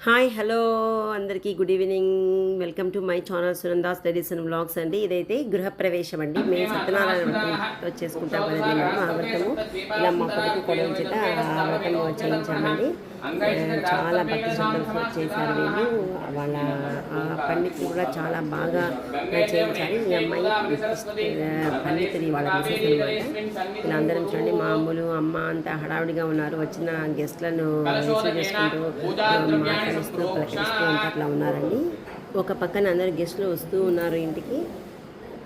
Hi hello అందరికీ good evening. Welcome to my channel Sunanda's diaries and vlogs అండి. ఇదైతే గృహప్రవేశం అండి. మేము సత్యనారాయణ వ్రతంతో చేసుకుంటాం కదండి. మేము ఆ వ్రతము ఇలా మా కొడుకు కొడవ చేత ఆ వ్రతం చేయించామండి. చాలా భక్తి శ్రద్ధలతో చేశారు వీళ్ళు. వాళ్ళ పండితులు కూడా చాలా బాగా చేయించారు. ఈ అమ్మాయి పండితులు వాళ్ళ మిసెస్ అనమాట. ఇలా అందరం చూడండి, మా అమ్ములు అమ్మ అంతా హడావిడిగా ఉన్నారు. వచ్చిన గెస్ట్లను రిసీవ్ చేసుకుంటూ మాట్లాడిస్తూ పలకరిస్తూ ఉంటే అట్లా ఉన్నారండి. ఒక పక్కన అందరు గెస్ట్లు వస్తూ ఉన్నారు ఇంటికి.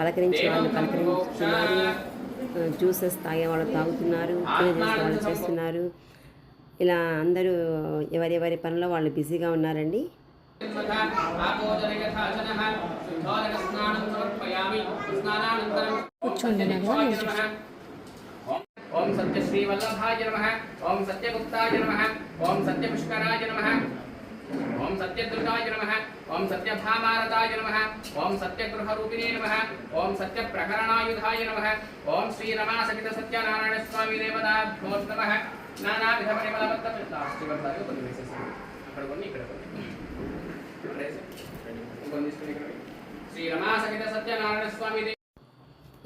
పలకరించే వాళ్ళు పలకరించుతున్నారు, జ్యూసెస్ తాగే వాళ్ళు తాగుతున్నారు, పూజ చేసే వాళ్ళు చేస్తున్నారు. ఇలా అందరూ ఎవరెవరి పనిలో వాళ్ళు బిజీగా ఉన్నారండి. ఓం సత్య శ్రీ వల్లభాయ నమః. ఓం సత్యగుప్తాయ నమః. ఓం సత్యపుష్కరాయ నమః. ఓం సత్యదుర్గాయ నమః. ఓం సత్యభామారతాయ నమః. ఓం సత్యగృహరూపిణే నమః. ఓం సత్యప్రకరణాయుధాయ నమః. ఓం శ్రీ రమాసహిత సత్యనారాయణ స్వామి దేవతాభ్యో నమః. నానావిధ పరిమళవత్త శ్రీవర్తాలు కొన్ని వేసేసాను. అక్కడ కొన్ని ఇక్కడ కొన్ని శ్రీ రమాసహిత సత్యనారాయణ స్వామి.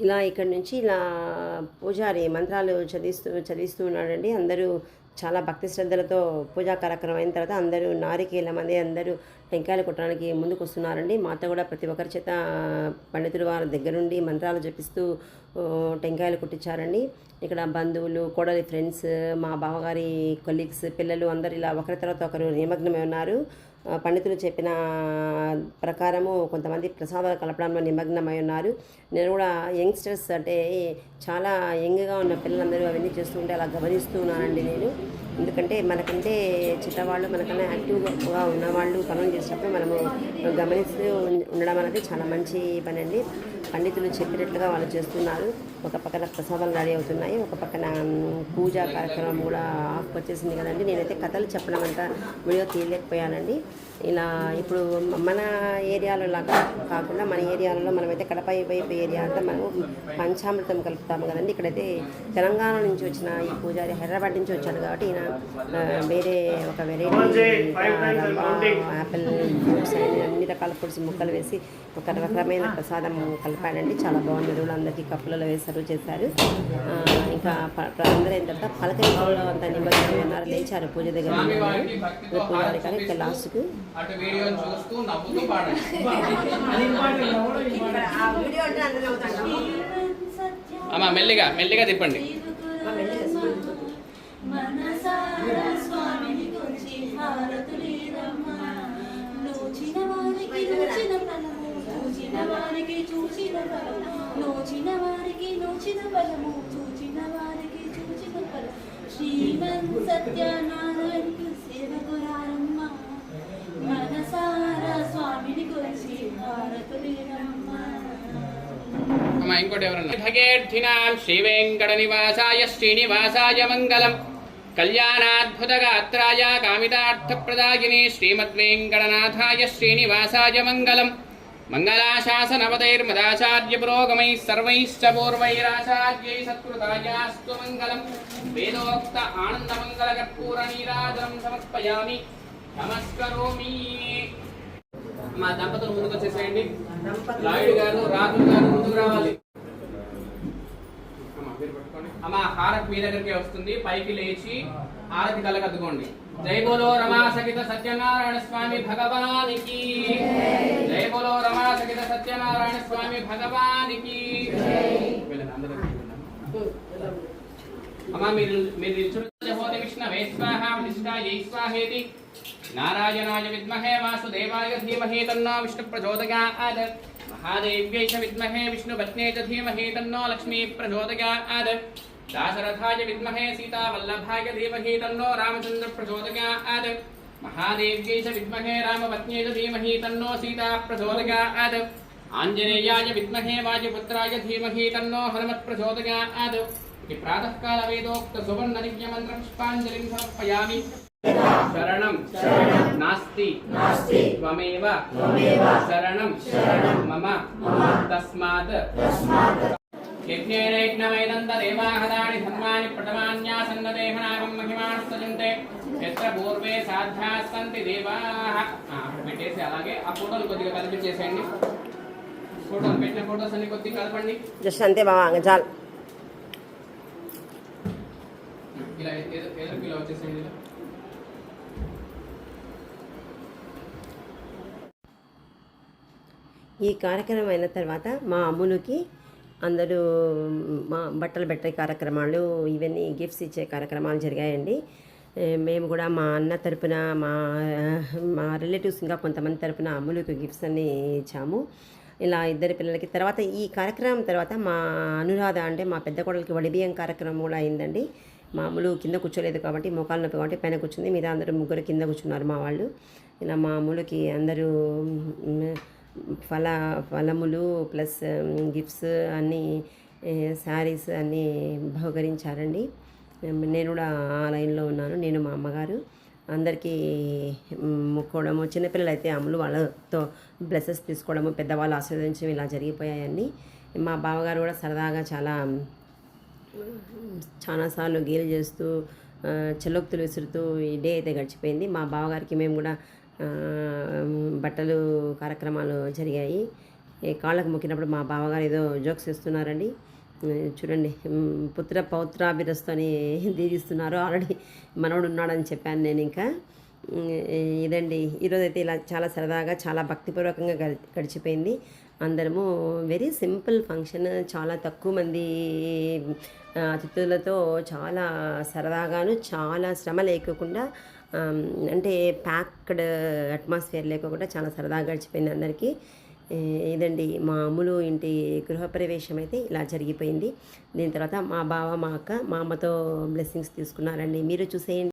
ఇలా ఇక్కడ నుంచి ఇలా పూజారి మంత్రాలు చదివిస్తూ ఉన్నాడండి. అందరూ చాలా భక్తి శ్రద్ధలతో పూజా కార్యక్రమం అయిన తర్వాత అందరూ నారికేల మంది అందరూ టెంకాయలు కొట్టడానికి ముందుకు వస్తున్నారండి. మాత కూడా ప్రతి ఒక్కరి చేత పండితులు వారి దగ్గరుండి మంత్రాలు జపిస్తూ టెంకాయలు కొట్టించారండి. ఇక్కడ బంధువులు, కోడలి ఫ్రెండ్స్, మా బావగారి కొలీగ్స్, పిల్లలు అందరూ ఇలా ఒకరి తర్వాత ఒకరు నిమగ్నమై ఉన్నారు. పండితులు చెప్పిన ప్రకారము కొంతమంది ప్రసాదాలు కలపడంలో నిమగ్నమై ఉన్నారు. నేను కూడా యంగ్స్టర్స్ అంటే చాలా యంగ్గా ఉన్న పిల్లలందరూ అవన్నీ చేస్తుంటే అలా గమనిస్తూ ఉన్నానండి నేను. ఎందుకంటే మనకంటే చిన్నవాళ్ళు, మనకన్నా యాక్టివ్గా ఉన్నవాళ్ళు పనులు చేసినప్పుడు మనము గమనిస్తూ ఉండడం అనేది చాలా మంచి పని అండి. పండితులు చెప్పినట్లుగా వాళ్ళు చేస్తున్నారు. ఒక పక్కన ప్రసాదాలు రెడీ అవుతున్నాయి, ఒక పక్కన పూజా కార్యక్రమం కూడా ఆఫ్ వచ్చేసింది కదండి. నేనైతే కథలు చెప్పడం అంతా వీడియో తీయలేకపోయానండి. ఇలా ఇప్పుడు మన ఏరియాలో లాగా కాకుండా మన ఏరియాలలో మనమైతే కడప వైపు ఏరియా అంతా మనము పంచామృతం కలుపుతాము కదండి. ఇక్కడైతే తెలంగాణ నుంచి వచ్చిన ఈ పూజారి హైదరాబాద్ నుంచి వచ్చాడు కాబట్టి ఈయన వేరే ఒక వెరైటీ యాపిల్ ఫ్రూట్స్ అన్ని రకాల ఫ్రూట్స్ ముక్కలు వేసి ఒక రకమైన ప్రసాదం కలిపాడండి. చాలా బాగుంది. అందరికీ కప్పులలో వేసి సర్వ్ చేశారు. ఇంకా అందరూ అయిన తర్వాత పలకరింపులో అంతా నిమగ్నమై ఉన్నారు. లేచారు పూజ దగ్గర పూజారి కానీ ఇంకా లాస్ట్కు అమ్మా మెల్లిగా మెల్లిగా తిప్పండి. శ్రీమన్ సత్యనారాయణ సేవకురారమ్మ మనసారా స్వామిని కొలిచి భారతులేనమ్మ. అమ్మా ఇంకోటి ఎవరన్నా భగేర్థినాం శ్రీ వెంకట నివాసాయ శ్రీనివాసాయ మంగళం కళ్యాణాద్భుతగాత్రాయ కామితార్థప్రదాయిని శ్రీమద్వేంకటనాథాయ శ్రీనివాసాయ మంగళం మంగళాశాసనవతైర్మదాచార్య పురోగమైః సర్వైశ్చ పూర్వైరాచార్యై సత్కృతాయాస్తు మంగళం. వేదోక్త ఆనందమంగళ కర్పూర నీరాజనం సమర్పయామి నమస్కరోమి. మా దంపతులు ముందుకు వచ్చేసేయండి. లాయుడు గారు, రాజు గారు ముందుకు రావాలి. అమ్మ హారతి మీ దగ్గరికి వస్తుంది. పైకి లేచి హారతి కలగద్దుకోండి. జై బోలో రమా సహిత సత్యనారాయణ స్వామి భగవానికి. జై బోలో రమా సహిత సత్యనారాయణ స్వామి భగవానికి. అమ్మ మీరు నిల్చుని విష్ణవే స్వాహ విష్ణాయై స్వాహేతి నారాయణాయ విద్మహే వాసుదేవాయ ధీమహి తన్నో విష్ణు ప్రచోదయాత్. మహాదేవ్యై చ విద్మహే విష్ణుపత్న్యై చ ధీమహి తన్నో లక్ష్మీ ప్రచోదయాత్. దాశరథాయ విద్మహే సీతావల్లభాయ ధీమహి తన్నో రామచంద్ర ప్రచోదయాత్. మహాదేవ్యై చ విద్మహే రామపత్న్యై చ ధీమహి తన్నో సీతా ప్రచోదయాత్. ఆంజనేయాయ విద్మహే వాయుపుత్రాయ ధీమహి తన్నో హనుమత్ ప్రచోదయాత్. ఇది ప్రాతఃకాల వేదోక్త సువర్ణ దివ్య మంత్ర పుష్పాంజలిం సమర్పయామి. శరణం నాస్తి త్వమేవ శరణం మమ తస్మాత్ యజ్ఞేన యజ్ఞమైదంత దేవాహదాని ధర్మాని ప్రథమాన్యాసన్నదేహనాగం మహిమానుస్తజంతే యత్ర పూర్వే సాధ్యాస్సంతి దేవాః. అక్కడ పెట్టేసి అలాగే ఆ ఫోటోలు కొద్దిగా కనిపించేసేయండి. ఫోటోలు పెట్టిన ఫోటోస్ అన్ని కొద్దిగా కలపండి. జస్ట్ అంతే బావా ఇంకా చాలు. ఇలా ఎదురుకి ఇలా వచ్చేసేయండి. ఇలా ఈ కార్యక్రమం అయిన తర్వాత మా అమ్ములకి అందరూ మా బట్టలు పెట్టే కార్యక్రమాలు ఇవన్నీ గిఫ్ట్స్ ఇచ్చే కార్యక్రమాలు జరిగాయండి. మేము కూడా మా అన్న తరపున మా రిలేటివ్స్ ఇంకా కొంతమంది తరపున అమ్ములకి గిఫ్ట్స్ అన్నీ ఇచ్చాము. ఇలా ఇద్దరు పిల్లలకి. తర్వాత ఈ కార్యక్రమం తర్వాత మా అనురాధ అంటే మా పెద్ద కోడలికి వడిబియ్యం కార్యక్రమం కూడా అయిందండి. మా అమ్ములు కింద కూర్చోలేదు కాబట్టి మోకాలు నొప్పి కాబట్టి పైన కూర్చుంది. మీద అందరూ ముగ్గురు కింద కూర్చున్నారు మా వాళ్ళు. ఇలా మా అమ్ములకి అందరూ ఫలములు ప్లస్ గిఫ్ట్స్ అన్నీ శారీస్ అన్నీ బహుకరించారండి. నేను కూడా ఆ లైన్లో ఉన్నాను. నేను మా అమ్మగారు అందరికీ మొక్కోవడము, చిన్నపిల్లలు అయితే అమ్ములు వాళ్ళతో బ్లెస్సెస్ తీసుకోవడము, పెద్దవాళ్ళు ఆశీర్వదించడం ఇలా జరిగిపోయాయండి. మా బావగారు కూడా సరదాగా చాలాసార్లు గేలు చేస్తూ చెల్లొక్తులు విసురుతూ ఈ డే అయితే గడిచిపోయింది. మా బావగారికి మేము కూడా బట్టలు కార్యక్రమాలు జరిగాయి. కాళ్ళకు మొక్కినప్పుడు మా బావగారు ఏదో జోక్స్ ఇస్తున్నారండి. చూడండి, పుత్ర పౌత్రాభిరస్తు అని దీవిస్తున్నారు. ఆల్రెడీ మనవడు ఉన్నాడని చెప్పాను నేను. ఇంకా ఇదండి ఈరోజైతే ఇలా చాలా సరదాగా చాలా భక్తిపూర్వకంగా గడిచిపోయింది. అందరము వెరీ సింపుల్ ఫంక్షన్, చాలా తక్కువ మంది అతిథులతో చాలా సరదాగాను, చాలా శ్రమ లేకోకుండా, అంటే ప్యాక్డ్ అట్మాస్ఫియర్ లేకుండా చాలా సరదాగా గడిచిపోయింది అందరికీ. ఇదండి మా అమ్ములు ఇంటి గృహప్రవేశం అయితే ఇలా జరిగిపోయింది. దీని తర్వాత మా బావ మా అక్క మా అమ్మతో బ్లెస్సింగ్స్ తీసుకున్నారండి. మీరు చూసేయండి.